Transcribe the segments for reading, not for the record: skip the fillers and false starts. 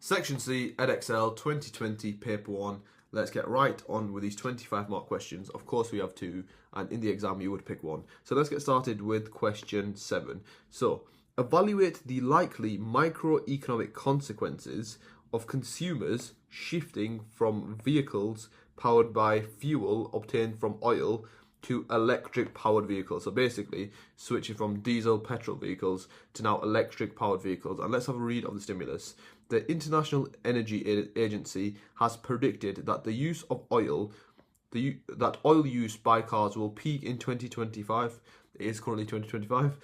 Section C, Edexcel 2020, paper 1. Let's get right on with these 25 mark questions. Of course we have two, and in the exam you would pick one. So let's get started with question 7. So, evaluate the likely microeconomic consequences of consumers shifting from vehicles powered by fuel obtained from oil to electric powered vehicles. So basically switching from diesel petrol vehicles to now electric powered vehicles. And let's have a read of the stimulus. The International Energy Agency has predicted that the use of oil oil use by cars will peak in 2025. It is currently 2025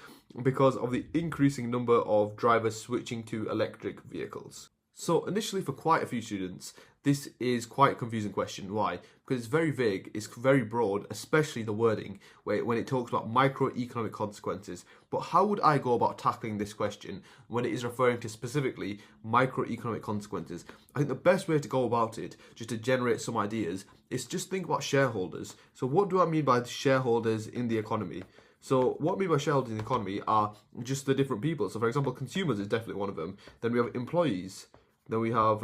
because of the increasing number of drivers switching to electric vehicles. So initially, for quite a few students, this is quite a confusing question. Why? Because it's very vague, it's very broad, especially the wording when it talks about microeconomic consequences. But how would I go about tackling this question when it is referring to specifically microeconomic consequences? I think the best way to go about it, just to generate some ideas, is just think about shareholders. So what do I mean by shareholders in the economy? So what I mean by shareholders in the economy are just the different people. So for example, consumers is definitely one of them. Then we have employees. Then we have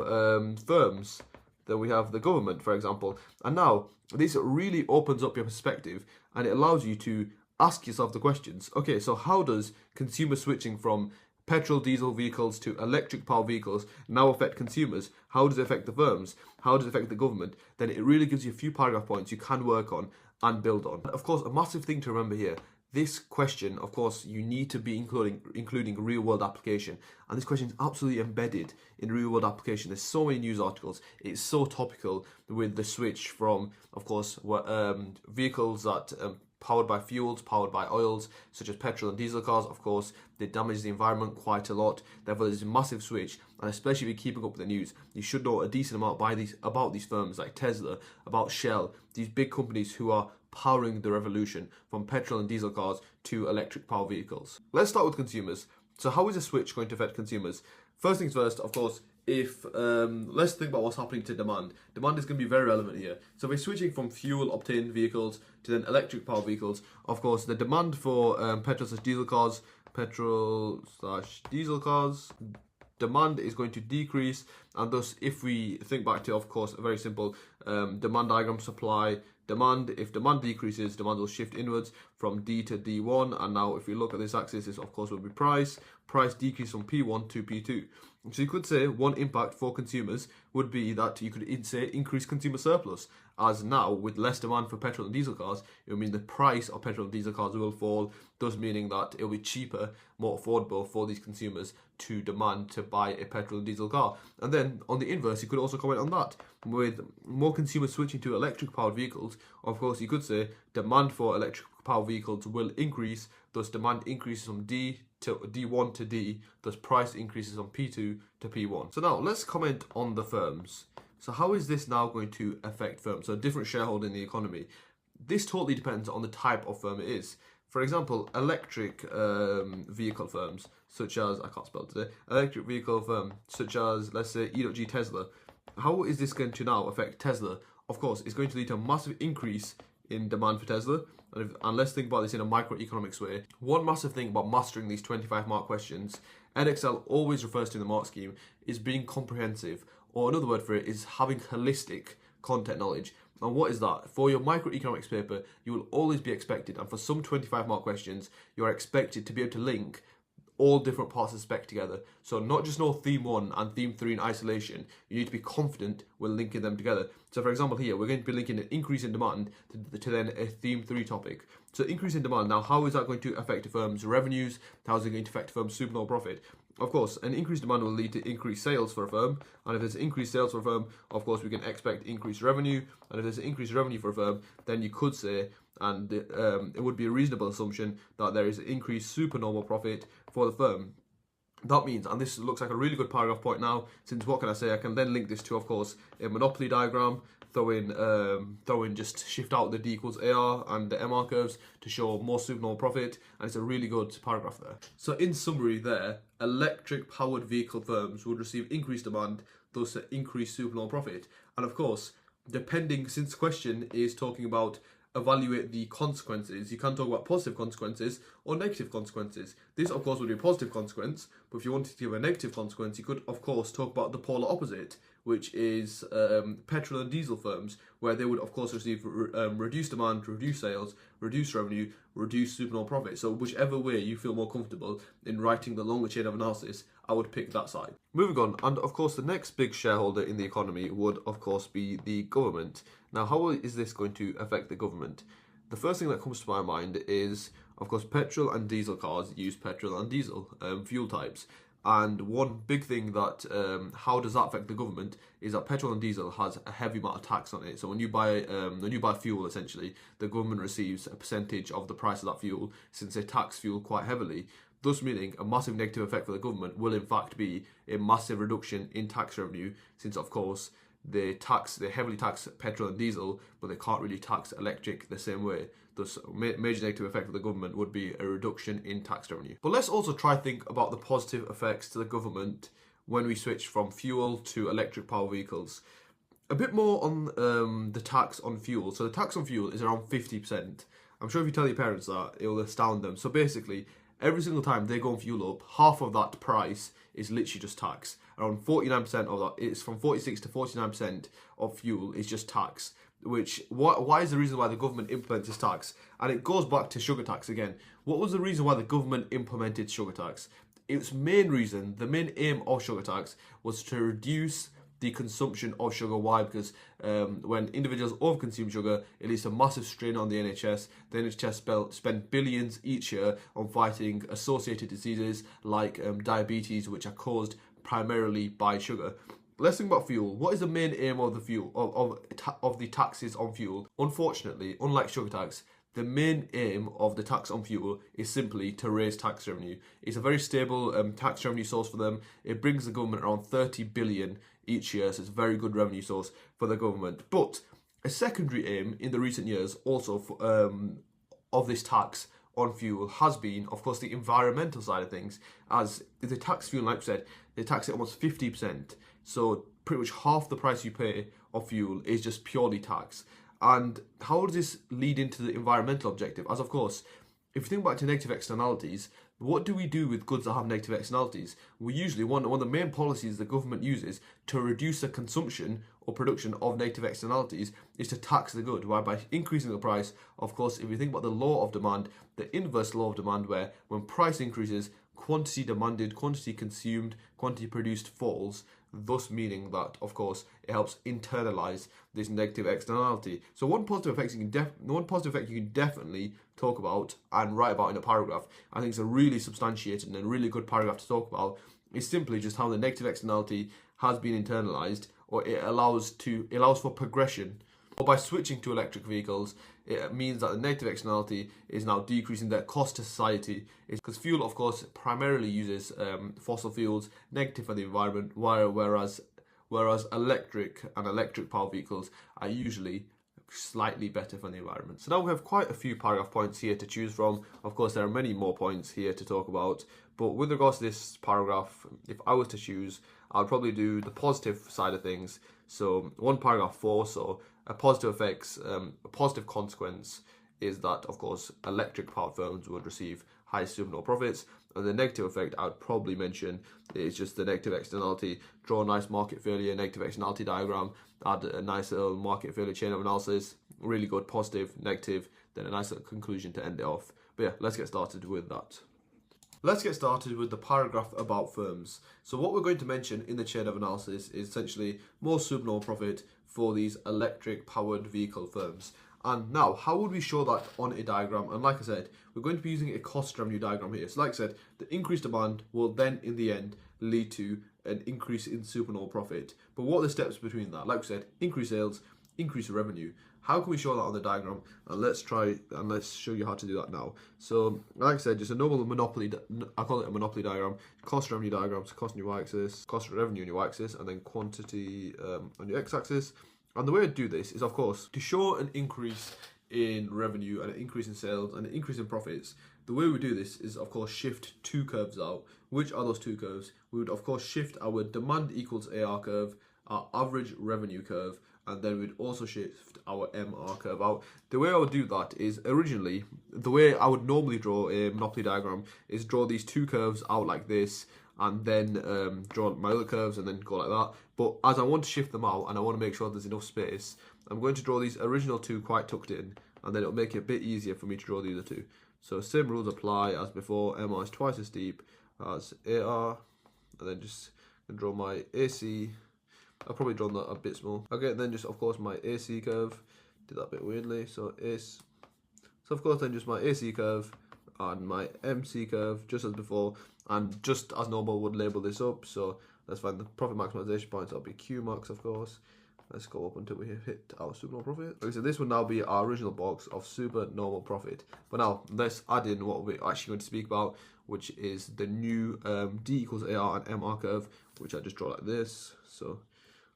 firms. Then we have the government, for example. And now, this really opens up your perspective and it allows you to ask yourself the questions. Okay, so how does consumer switching from petrol, diesel vehicles to electric power vehicles now affect consumers? How does it affect the firms? How does it affect the government? Then it really gives you a few paragraph points you can work on and build on. Of course, a massive thing to remember here, this question, of course, you need to be including real-world application. And this question is absolutely embedded in real-world application. There's so many news articles. It's so topical with the switch from, of course, vehicles that powered by fuels, powered by oils, such as petrol and diesel cars. Of course, they damage the environment quite a lot. Therefore, there's a massive switch. And especially if you're keeping up with the news, you should know a decent amount about these firms like Tesla, about Shell, these big companies who are powering the revolution from petrol and diesel cars to electric power vehicles. Let's start with consumers. So how is a switch going to affect consumers? First things first, of course, if let's think about what's happening to demand. Demand is going to be very relevant here. So if we're switching from fuel obtained vehicles to then electric power vehicles, of course, the demand for petrol/diesel cars, demand is going to decrease, and thus if we think back to, of course, a very simple demand diagram, supply, demand, if demand decreases, demand will shift inwards from D to D1, and now if we look at this axis, this of course will be price decrease from P1 to P2. So you could say one impact for consumers would be that you could say increase consumer surplus, as now with less demand for petrol and diesel cars, it will mean the price of petrol and diesel cars will fall, thus meaning that it will be cheaper, more affordable for these consumers to demand to buy a petrol and diesel car. And then on the inverse, you could also comment on that. With more consumers switching to electric powered vehicles, of course you could say demand for electric powered vehicles will increase, thus demand increases from D1 to D, thus price increases from P2 to P1. So now let's comment on the firms. So how is this now going to affect firms? So different shareholder in the economy. This totally depends on the type of firm it is. For example, electric vehicle firms, such as, I can't spell today, electric vehicle firm, such as, let's say, E.G. Tesla. How is this going to now affect Tesla? Of course, it's going to lead to a massive increase in demand for Tesla. And let's think about this in a microeconomics way. One massive thing about mastering these 25 mark questions, Edexcel always refers to in the mark scheme, is being comprehensive, or another word for it is having holistic content knowledge. And what is that? For your microeconomics paper, you will always be expected, and for some 25 mark questions, you are expected to be able to link all different parts of the spec together. So not just know theme 1 and theme 3 in isolation, you need to be confident with linking them together. So for example here, we're going to be linking an increase in demand to then a theme 3 topic. So increase in demand, now how is that going to affect a firm's revenues? How is it going to affect a firm's supernormal profit? Of course, an increased demand will lead to increased sales for a firm, and if there's increased sales for a firm, of course we can expect increased revenue, and if there's increased revenue for a firm, then you could say, and it would be a reasonable assumption, that there is increased supernormal profit for the firm. That means, and this looks like a really good paragraph point now, since what can I say, I can then link this to, of course, a monopoly diagram, throw in just shift out the D equals AR and the MR curves to show more supernormal profit, and it's a really good paragraph there. So in summary there, electric powered vehicle firms would receive increased demand, thus increased supernormal profit. And of course, depending, since the question is talking about evaluate the consequences, you can talk about positive consequences or negative consequences. This of course would be a positive consequence, But if you wanted to give a negative consequence, you could, of course, talk about the polar opposite, which is petrol and diesel firms, where they would, of course, receive reduced demand, reduced sales, reduced revenue, reduced supernormal profit. So whichever way you feel more comfortable in writing the longer chain of analysis, I would pick that side. Moving on, and of course the next big shareholder in the economy would, of course, be the government. Now, how is this going to affect the government? The first thing that comes to my mind is, of course, petrol and diesel cars use petrol and diesel fuel types. And one big thing that, how does that affect the government, is that petrol and diesel has a heavy amount of tax on it. So when you buy fuel, essentially, the government receives a percentage of the price of that fuel, since they tax fuel quite heavily. Thus meaning a massive negative effect for the government will in fact be a massive reduction in tax revenue, since of course they heavily tax petrol and diesel, but they can't really tax electric the same way. Thus, major negative effect for the government would be a reduction in tax revenue. But let's also try to think about the positive effects to the government when we switch from fuel to electric power vehicles. A bit more on the tax on fuel. So the tax on fuel is around 50%. I'm sure if you tell your parents that, it will astound them. So basically, every single time they go on fuel up, half of that price is literally just tax. Around 49% of that, it's from 46 to 49% of fuel is just tax. Why is the reason why the government implements this tax? And it goes back to sugar tax again. What was the reason why the government implemented sugar tax? Its main reason, the main aim of sugar tax, was to reduce the consumption of sugar. Why? Because when individuals overconsume sugar, it leads to massive strain on the NHS. The NHS spend billions each year on fighting associated diseases like diabetes, which are caused primarily by sugar. Let's think about fuel. What is the main aim of the fuel of the taxes on fuel? Unfortunately, unlike sugar tax, the main aim of the tax on fuel is simply to raise tax revenue. It's a very stable tax revenue source for them. It brings the government around 30 billion each year, so it's a very good revenue source for the government. But a secondary aim in the recent years also of this tax on fuel has been, of course, the environmental side of things. As the tax fuel, like I said, they tax it almost 50%. So pretty much half the price you pay of fuel is just purely tax. And how does this lead into the environmental objective? As of course, if you think back to negative externalities, what do we do with goods that have negative externalities? We usually, one of the main policies the government uses to reduce the consumption or production of negative externalities is to tax the good, whereby increasing the price. Of course, if you think about the law of demand, the inverse law of demand, where when price increases, quantity demanded, quantity consumed, quantity produced falls, thus meaning that, of course, it helps internalize this negative externality. So one positive effect you can definitely talk about and write about in a paragraph, I think it's a really substantiated and a really good paragraph to talk about, is simply just how the negative externality has been internalized, or it allows for progression. Or by switching to electric vehicles, it means that the negative externality is now decreasing their cost to society. It's because fuel, of course, primarily uses fossil fuels, negative for the environment, whereas electric power vehicles are usually slightly better for the environment. So now we have quite a few paragraph points here to choose from. Of course, there are many more points here to talk about, but with regards to this paragraph, if I was to choose, I'd probably do the positive side of things. So one paragraph 4, so a positive effects, a positive consequence is that, of course, electric powered firms would receive high supernormal profits. And the negative effect I would probably mention is just the negative externality. Draw a nice market failure negative externality diagram, add a nice little market failure chain of analysis, really good positive, negative, then a nice little conclusion to end it off. But yeah, let's get started with that. Let's get started with the paragraph about firms. So what we're going to mention in the chain of analysis is essentially more supernormal profit for these electric powered vehicle firms. And now, how would we show that on a diagram? And like I said, we're going to be using a cost revenue diagram here. So like I said, the increased demand will then in the end lead to an increase in supernormal profit. But what are the steps between that? Like I said, increase sales, increase revenue. How can we show that on the diagram? And let's show you how to do that now. So like I said, just a normal monopoly, I call it a monopoly diagram, cost revenue diagram, so cost on your y-axis, cost revenue on your y-axis, and then quantity on your x-axis. And the way I do this is, of course, to show an increase in revenue and an increase in sales and an increase in profits. The way we do this is, of course, shift two curves out. Which are those two curves? We would, of course, shift our demand equals AR curve, our average revenue curve, and then we'd also shift our MR curve out. The way I would do that is, originally, the way I would normally draw a monopoly diagram is draw these two curves out like this, and then draw my other curves and then go like that. But as I want to shift them out and I want to make sure there's enough space, I'm going to draw these original two quite tucked in, and then it'll make it a bit easier for me to draw the other two. So same rules apply as before. MR is twice as steep as AR, and then just draw my AC. I've probably drawn that a bit small. Okay, then just of course my AC curve. Did that a bit weirdly. So of course then just my AC curve and my MC curve just as before, and just as normal would label this up. So let's find the profit maximization points. That'll be Q max, of course. Let's go up until we hit our super normal profit. Okay, so this would now be our original box of super normal profit. But now let's add in what we're actually going to speak about, which is the new D equals AR and MR curve, which I just draw like this. So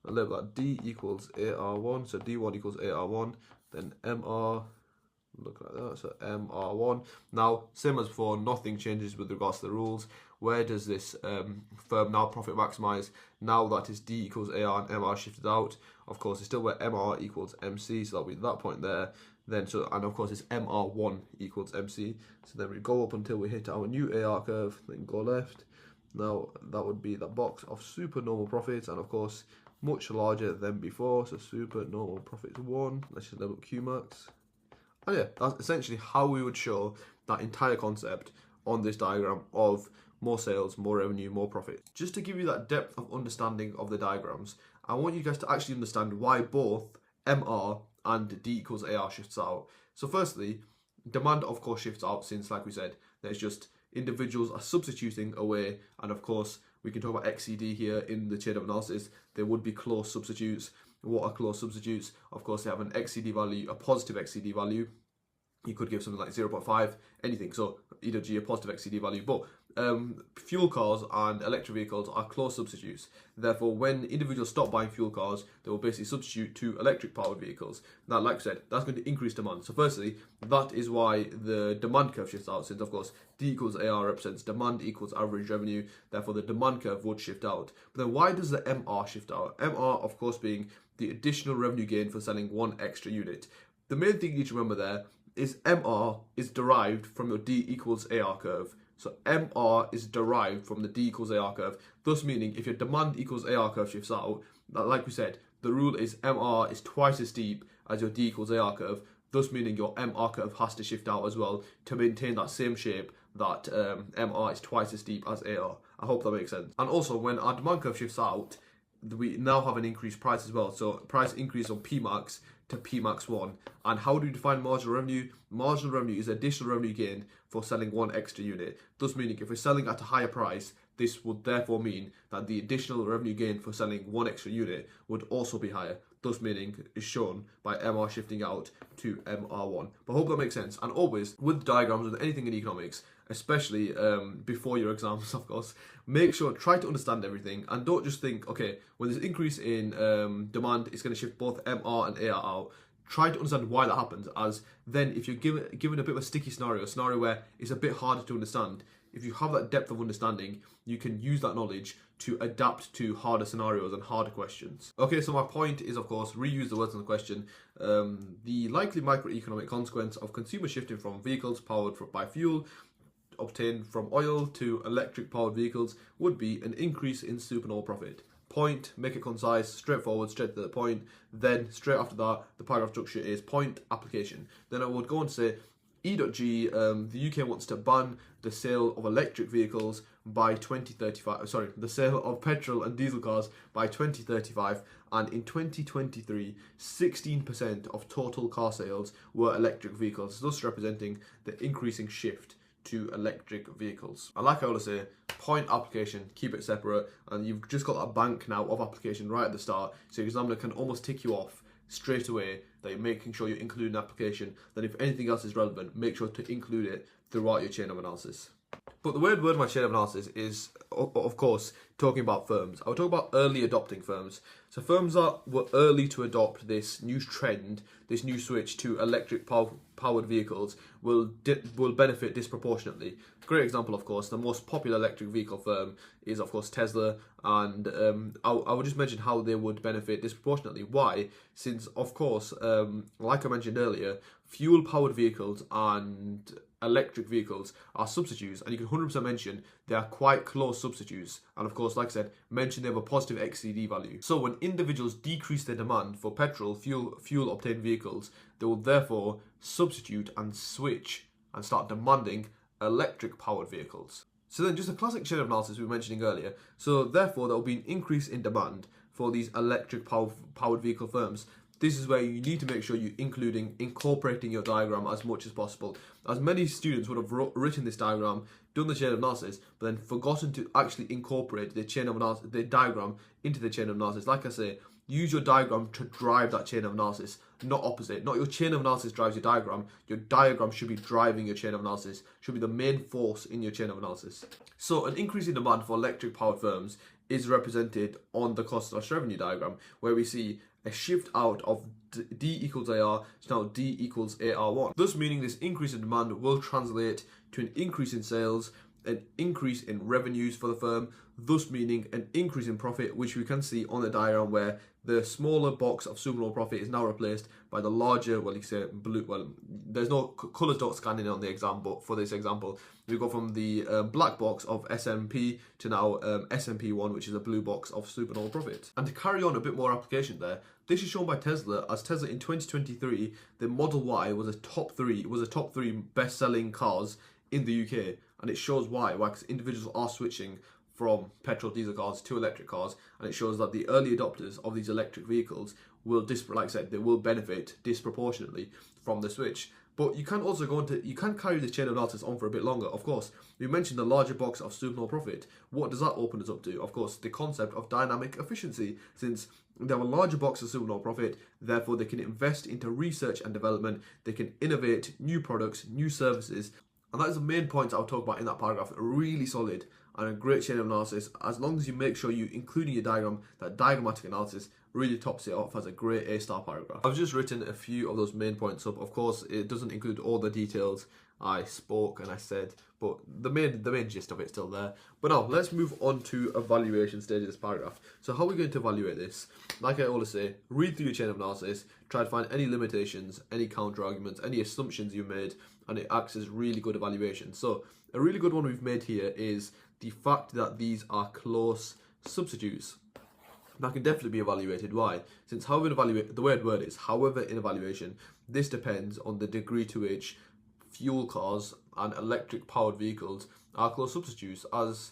I label that D equals AR1, so D1 equals AR1, then MR, look like that, so MR1. Now, same as before, nothing changes with regards to the rules. Where does this firm now profit maximize? Now that is D equals AR and MR shifted out. Of course, it's still where MR equals MC, so that'll be that point there. Then, and of course, it's MR1 equals MC. So then we go up until we hit our new AR curve, then go left. Now, that would be the box of super normal profits, and of course, much larger than before. So super normal profits 1. Let's just level up Q max. And yeah, that's essentially how we would show that entire concept on this diagram of more sales, more revenue, more profit. Just to give you that depth of understanding of the diagrams, I want you guys to actually understand why both MR and D equals AR shifts out. So firstly, demand of course shifts out, since like we said, there's just individuals are substituting away, and of course we can talk about XCD here in the chain of analysis. There would be close substitutes. What are close substitutes? Of course, they have an XCD value, a positive XCD value. You could give something like 0.5, anything. So either G, a positive XCD value. But fuel cars and electric vehicles are close substitutes. Therefore, when individuals stop buying fuel cars, they will basically substitute to electric powered vehicles. Now, like I said, that's going to increase demand. So firstly, that is why the demand curve shifts out, since of course D equals AR represents demand equals average revenue. Therefore, the demand curve would shift out. But then why does the MR shift out? MR, of course, being the additional revenue gain for selling one extra unit. The main thing you need to remember there is MR is derived from your D equals AR curve. So MR is derived from the D equals AR curve, thus meaning if your demand equals AR curve shifts out, like we said, the rule is MR is twice as steep as your D equals AR curve, thus meaning your MR curve has to shift out as well to maintain that same shape that MR is twice as steep as AR. I hope that makes sense. And also, when our demand curve shifts out, we now have an increased price as well. So price increase on Pmax to Pmax1. And how do we define marginal revenue? Marginal revenue is additional revenue gained for selling one extra unit. Thus meaning if we're selling at a higher price, this would therefore mean that the additional revenue gained for selling one extra unit would also be higher. Thus meaning is shown by MR shifting out to MR1. But I hope that makes sense. And always, with diagrams, with anything in economics, especially before your exams, of course, make sure, try to understand everything, and don't just think, okay, when there's an increase in demand, it's going to shift both MR and AR out. Try to understand why that happens, as then if you're given a bit of a sticky scenario, a scenario where it's a bit harder to understand, if you have that depth of understanding, you can use that knowledge to adapt to harder scenarios and harder questions. Okay, so my point is, of course, reuse the words in the question. The likely microeconomic consequence of consumers shifting from vehicles powered by fuel obtained from oil to electric powered vehicles would be an increase in supernormal profit. Point, make it concise, straightforward, straight to the point. Then straight after that, the paragraph structure is point, application. Then I would go on to say E.G, the UK wants to ban the sale of electric vehicles by 2035, sorry, the sale of petrol and diesel cars by 2035, and in 2023, 16% of total car sales were electric vehicles, thus representing the increasing shift to electric vehicles. And like I always say, point, application, keep it separate, and you've just got that bank now of application right at the start, so your examiner can almost tick you off straight away that you're making sure you include an application. Then if anything else is relevant, make sure to include it throughout your chain of analysis. But the weird word of my chain of analysis is, of course, talking about firms. I will talk about early adopting firms. So firms that were early to adopt this new trend, this new switch to electric powered vehicles will benefit disproportionately. Great example, of course, the most popular electric vehicle firm is, of course, Tesla. And I will just mention how they would benefit disproportionately. Why? Since, of course, like I mentioned earlier, fuel-powered vehicles and electric vehicles are substitutes, and you can 100% mention they are quite close substitutes. And of course, like I said, mention they have a positive XCD value. So when individuals decrease their demand for petrol, fuel obtained vehicles, they will therefore substitute and switch and start demanding electric powered vehicles. So then just a classic chain of analysis we were mentioning earlier. So therefore there will be an increase in demand for these electric powered vehicle firms. This is where you need to make sure you're incorporating your diagram as much as possible. As many students would have written this diagram, done the chain of analysis, but then forgotten to actually incorporate the chain of analysis, the diagram into the chain of analysis. Like I say, use your diagram to drive that chain of analysis, not opposite. Not your chain of analysis drives your diagram. Your diagram should be driving your chain of analysis, should be the main force in your chain of analysis. So an increase in demand for electric powered firms is represented on the cost/revenue diagram, where we see a shift out of D equals AR to now D equals AR1. Thus meaning this increase in demand will translate to an increase in sales, an increase in revenues for the firm, thus meaning an increase in profit, which we can see on the diagram where the smaller box of supernormal profit is now replaced by the larger, well, you can say blue, well, there's no colours don't scan in on the exam, but for this example, we go from the black box of SMP to now SMP1, which is a blue box of supernormal profit. And to carry on a bit more application there, this is shown by Tesla, as Tesla in 2023, the Model Y was a top three best-selling cars in the UK, and it shows why because individuals are switching from petrol diesel cars to electric cars, and it shows that the early adopters of these electric vehicles will, like I said, they will benefit disproportionately from the switch. But you can also you can carry this chain of analysis on for a bit longer. Of course, we mentioned the larger box of supernormal profit. What does that open us up to? Of course, the concept of dynamic efficiency. Since they have a larger box of supernormal profit, therefore they can invest into research and development, they can innovate new products, new services, and that is the main points I'll talk about in that paragraph. Really solid and a great chain of analysis. As long as you make sure you include in your diagram that diagrammatic analysis really tops it off as a great A-star paragraph. I've just written a few of those main points up. Of course, it doesn't include all the details I spoke and I said, but the main gist of it's still there. But now, let's move on to evaluation stage of this paragraph. So how are we going to evaluate this? Like I always say, read through your chain of analysis, try to find any limitations, any counter-arguments, any assumptions you made, and it acts as really good evaluation. So a really good one we've made here is the fact that these are close substitutes. That can definitely be evaluated. Why? Since however the word is, however in evaluation, this depends on the degree to which fuel cars and electric powered vehicles are close substitutes. As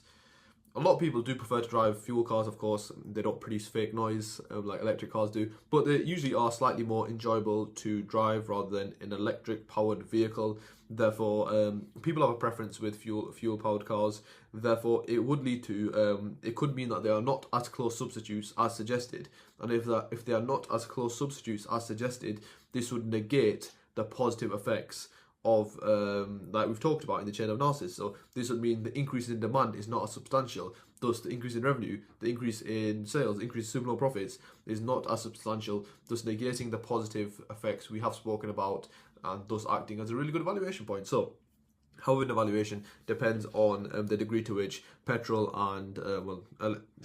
a lot of people do prefer to drive fuel cars, of course, they don't produce fake noise like electric cars do, but they usually are slightly more enjoyable to drive rather than an electric powered vehicle. Therefore, people have a preference with fuel powered cars. Therefore, it would lead to it could mean that they are not as close substitutes as suggested. And if they are not as close substitutes as suggested, this would negate the positive effects of like we've talked about in the chain of analysis. So this would mean the increase in demand is not as substantial, thus the increase in revenue, the increase in sales, the increase in supernormal profits is not as substantial, thus negating the positive effects we have spoken about, and thus acting as a really good evaluation point. So however, an evaluation depends on the degree to which petrol and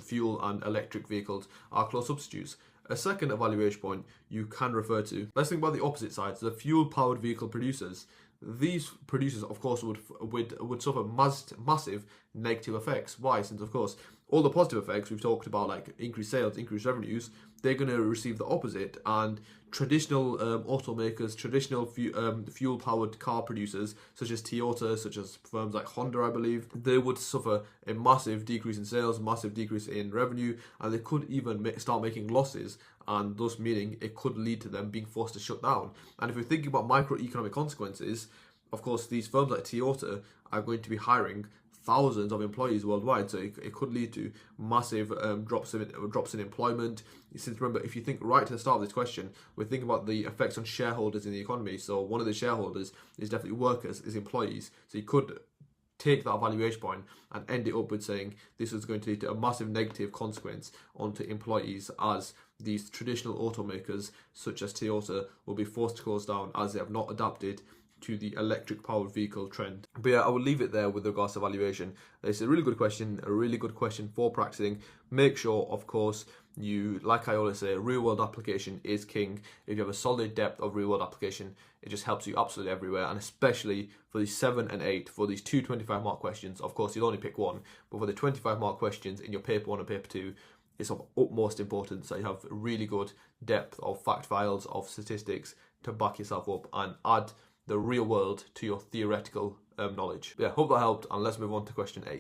fuel and electric vehicles are close substitutes. A second evaluation point you can refer to, let's think about the opposite side, so the fuel-powered vehicle producers. These producers, of course, would suffer massive negative effects. Why? Since, of course, all the positive effects we've talked about, like increased sales, increased revenues, they're going to receive the opposite. And traditional automakers, traditional fuel-powered car producers, such as Toyota, such as firms like Honda, I believe, they would suffer a massive decrease in sales, massive decrease in revenue, and they could even start making losses, and thus meaning it could lead to them being forced to shut down. And if we're thinking about microeconomic consequences, of course, these firms like Toyota are going to be hiring thousands of employees worldwide, so it could lead to massive drops in employment. Since remember, if you think right to the start of this question, we're thinking about the effects on shareholders in the economy. So one of the shareholders is definitely workers, is employees. So you could take that evaluation point and end it up with saying this is going to lead to a massive negative consequence onto employees, as these traditional automakers such as Toyota will be forced to close down as they have not adapted to the electric powered vehicle trend. But yeah, I will leave it there with regards to evaluation. It's a really good question for practicing. Make sure, of course, like I always say, real world application is king. If you have a solid depth of real world application, it just helps you absolutely everywhere, and especially for these 7 and 8, for these two 25-mark questions. Of course, you'll only pick one, but for the 25-mark questions in your paper 1 and paper 2, it's of utmost importance that you have really good depth of fact files, of statistics to back yourself up and add the real world to your theoretical knowledge. Yeah, hope that helped, and let's move on to question 8.